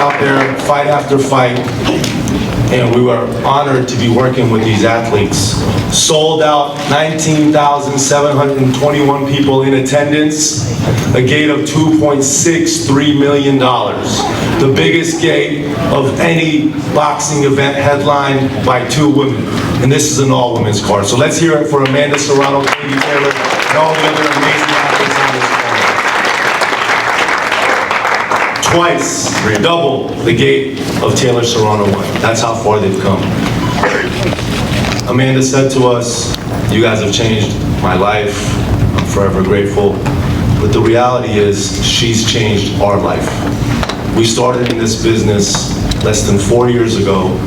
out there, fight after fight, and we were honored to be working with these athletes. Sold out, 19,721 people in attendance, a gate of $2.63 million. The biggest gate of any boxing event headlined by 2 women. And this is an all-women's card. So let's hear it for Amanda Serrano, Katie Taylor, and all the other amazing athletes on this card. Twice, double the gate of Taylor Serrano won. That's how far they've come. Amanda said to us, you guys have changed my life. I'm forever grateful. But the reality is, she's changed our life. We started in this business less than 4 years ago,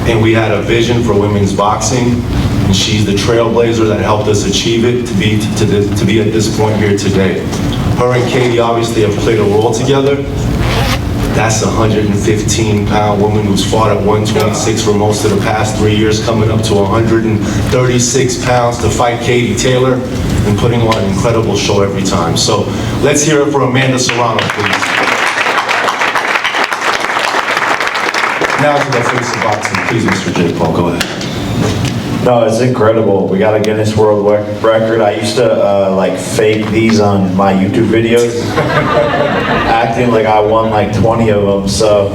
and we had a vision for women's boxing, and she's the trailblazer that helped us achieve it to be at this point here today. Her and Katie obviously have played a role together. That's a 115-pound woman who's fought at 126 for most of the past 3 years, coming up to 136 pounds to fight Katie Taylor and putting on an incredible show every time. So let's hear it for Amanda Serrano, please. Now to the face of boxing. Please, Mr. J. Paul, go ahead. No, it's incredible. We got a Guinness World Record. I used to like fake these on my YouTube videos, acting like I won like 20 of them. So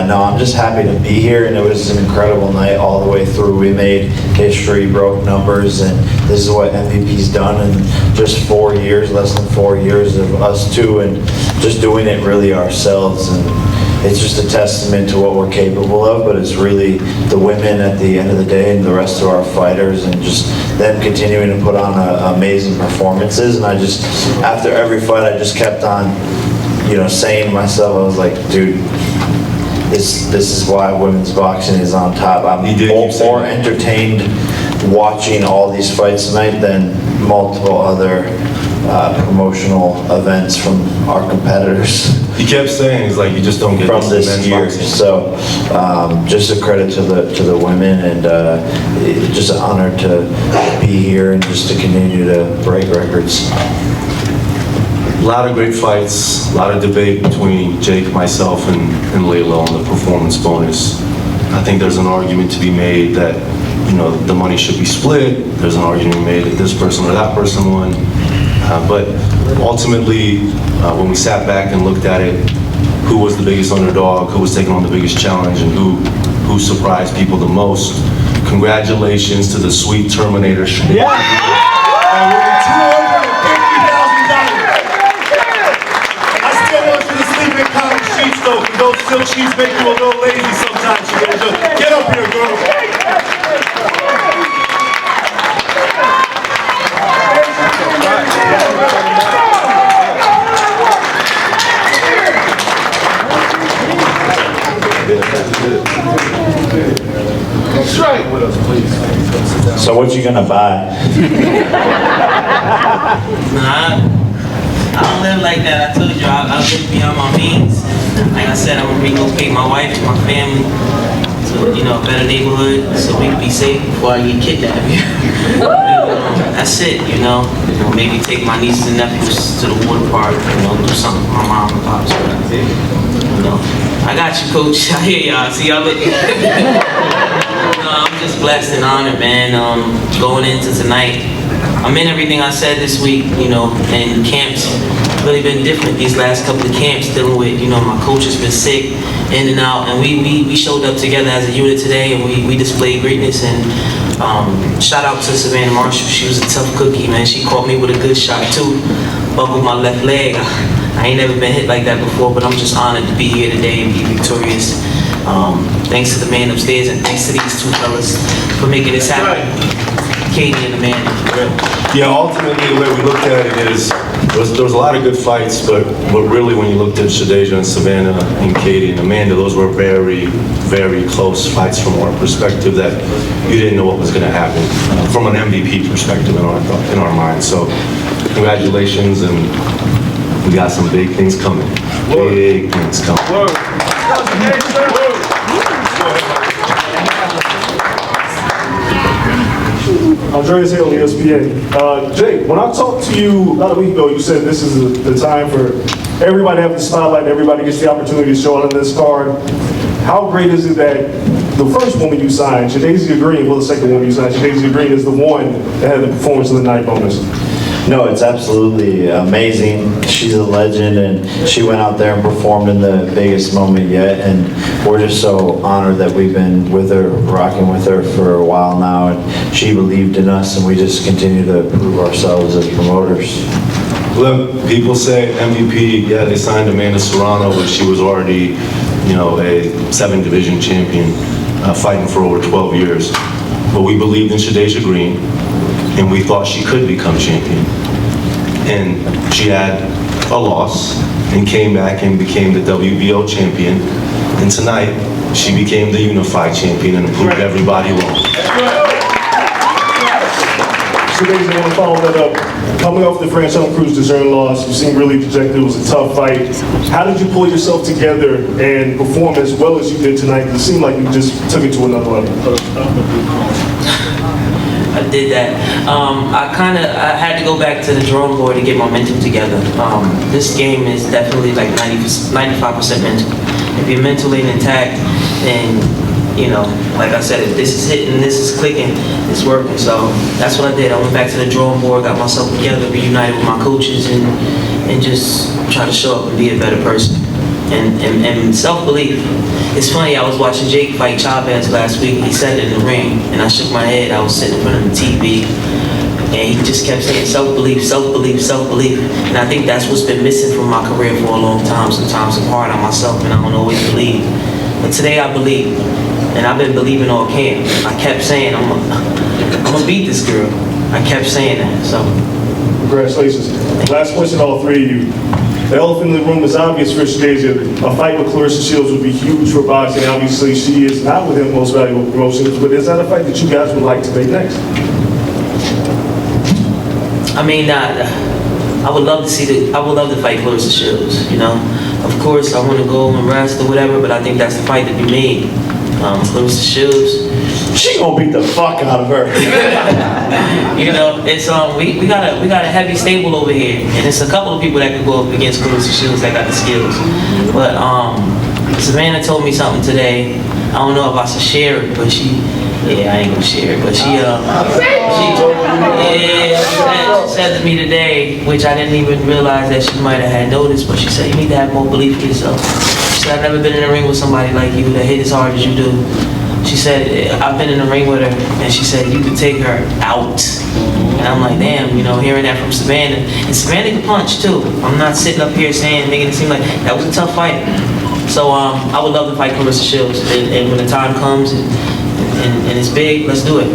no, I'm just happy to be here, and it was an incredible night all the way through. We made history, broke numbers, and this is what MVP's done in just 4 years, less than 4 years of us two, and just doing it really ourselves. And it's just a testament to what we're capable of, but it's really the women at the end of the day and the rest of our fighters, and just them continuing to put on amazing performances. And I just, after every fight, I just kept on, saying to myself, I was like, dude, this is why women's boxing is on top. I'm more entertained watching all these fights tonight than multiple other promotional events from our competitors. He kept saying, he's like, you just don't get from this year. So just a credit to the women, and just an honor to be here and just to continue to break records. A lot of great fights, a lot of debate between Jake, myself, and Layla on the performance bonus. I think there's an argument to be made that the money should be split. There's an argument made that this person or that person won. But ultimately, when we sat back and looked at it, who was the biggest underdog, who was taking on the biggest challenge, and who surprised people the most? Congratulations to the sweet Terminator. Yeah! I still want you to sleep in cotton sheets, though, because those silk sheets make you a little lazy sometimes. Get up here, girl. That's right. With us, please. So what you gonna buy? Nah, I don't live like that. I told you, I live beyond my means. Like I said, I'm gonna relocate my wife and my family to, a better neighborhood so we can be safe before I get kidnapped. That's it, maybe take my nieces and nephews to the water park, do something with my mom and pops. I got you, coach. I hear y'all. See y'all later. I'm just blessed and honored, man. Going into tonight, I meant everything I said this week, and camps really been different these last couple of camps, dealing with, my coach has been sick, in and out, and we showed up together as a unit today, and we displayed greatness. And shout out to Savannah Marshall. She was a tough cookie, man. She caught me with a good shot too, buckled my left leg. I ain't never been hit like that before, but I'm just honored to be here today and be victorious. Thanks to the man upstairs, and thanks to these two fellas for making this happen. Katie and Amanda, for real. Yeah, ultimately the way we looked at it is, there was a lot of good fights, but really when you looked at Shadasia and Savannah and Katie and Amanda, those were very, very close fights from our perspective that you didn't know what was going to happen from an MVP perspective in our minds. So congratulations, and we got some big things coming. Big things coming. Andreas Hill, ESPN. Jake, when I talked to you about a week ago, you said this is the time for everybody has the spotlight, everybody gets the opportunity to show on this card. How great is it that the first woman you signed, Shadasia Green, well, the second woman you signed, Shadasia Green, is the one that had the performance of the night bonus? No, it's absolutely amazing. She's a legend, and she went out there and performed in the biggest moment yet, and we're just so honored that we've been with her, rocking with her for a while now, and she believed in us, and we just continue to prove ourselves as promoters. Look, people say MVP, yeah, they signed Amanda Serrano, but she was already, you know, a 7-division champion, fighting for over 12 years. But we believed in Shadasia Green, and we thought she could become champion. And she had a loss and came back and became the WBO champion. And tonight, she became the unified champion and proved everybody wrong. Shadasia, I want to follow that up. Coming off the Franchon Cruz DeJean loss, you seemed really dejected. It was a tough fight. How did you pull yourself together and perform as well as you did tonight? It seemed like you just took it to another level. I did that. I had to go back to the drawing board to get my mental together. This game is definitely like 95% mental. If you're mentally intact, then, you know, like I said, if this is hitting, this is clicking, it's working. So that's what I did. I went back to the drawing board, got myself together, reunited with my coaches, and just try to show up and be a better person. And self-belief. It's funny, I was watching Jake fight Chavez last week. He said it in the ring, and I shook my head. I was sitting in front of the TV, and he just kept saying self-belief, self-belief, self-belief. And I think that's what's been missing from my career for a long time. Sometimes I'm hard on myself, and I don't always believe. But today I believe, and I've been believing all camp. I kept saying, I'm gonna beat this girl. I kept saying that, so. Congratulations. Last question, all three of you. The elephant in the room is obvious for Shadasia. A fight with Clarissa Shields would be huge for boxing. Obviously, she is not within Most Valuable Promotions, but is that a fight that you guys would like to make next? I mean, I would love to fight Clarissa Shields, you know. Of course, I want to go and rest or whatever, but I think that's the fight to be made. Clarissa Shields, She gonna beat the fuck out of her. you know, it's we got a heavy stable over here, and it's a couple of people that could go up against Clarissa Shields that got the skills. But Savannah told me something today. I don't know if I should share it, but I ain't gonna share it. But she said to me today, which I didn't even realize that she might have had noticed, but she said, you need to have more belief in yourself. She said, I've never been in a ring with somebody like you that hit as hard as you do. She said, I've been in the ring with her, and she said, you could take her out. And I'm like, damn, you know, hearing that from Savannah. And Savannah can punch, too. I'm not sitting up here making it seem like that was a tough fight. So I would love to fight Clarissa Shields. And when the time comes and it's big, let's do it.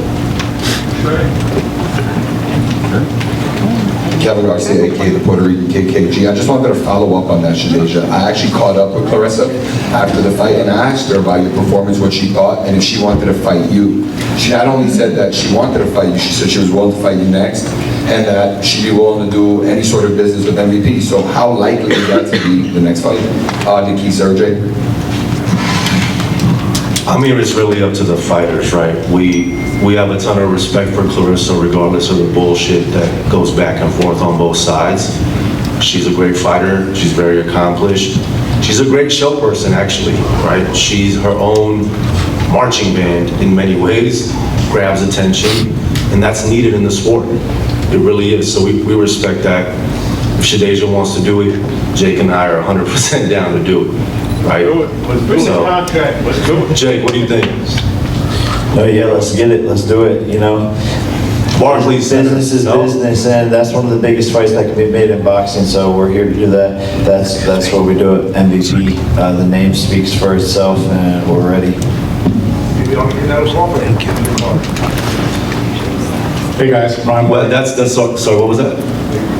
Kevin Garcia, aka the Puerto Rican KKG. I just wanted to follow up on that, Shadasia. I actually caught up with Clarissa after the fight and I asked her about your performance, what she thought, and if she wanted to fight you. She not only said that she wanted to fight you, she said she was willing to fight you next, and that she'd be willing to do any sort of business with MVP. So how likely is that to be the next fight? Nikki Sergey? I mean, it's really up to the fighters, right? We have a ton of respect for Clarissa regardless of the bullshit that goes back and forth on both sides. She's a great fighter. She's very accomplished. She's a great show person, actually, right? She's her own marching band in many ways, grabs attention, and that's needed in the sport. It really is. So we respect that. If Shadasia wants to do it, Jake and I are 100% down to do it. Right? Let's do the contract. Let's do it. Jake, what do you think? Oh yeah, let's get it. Let's do it. You know, Barclays Center. business is business, and that's one of the biggest fights that can be made in boxing. So we're here to do that. That's what we do at MVP. The name speaks for itself, and we're ready. Hey guys, Ryan. Well, that's sorry, what was that?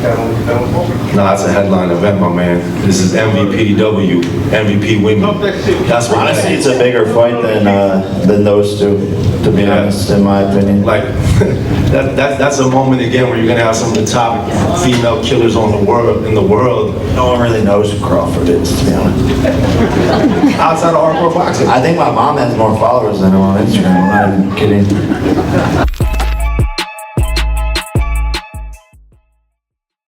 No, that's a headline event, my man. This is MVPW, MVP women. That's what Honestly, it's a bigger fight than those two, to be honest, in my opinion. like that's a moment again where you're gonna have some of the top female killers in the world. No one really knows who Crawford is, to be honest. Outside of hardcore boxing. I think my mom has more followers than her on Instagram. I'm not even kidding.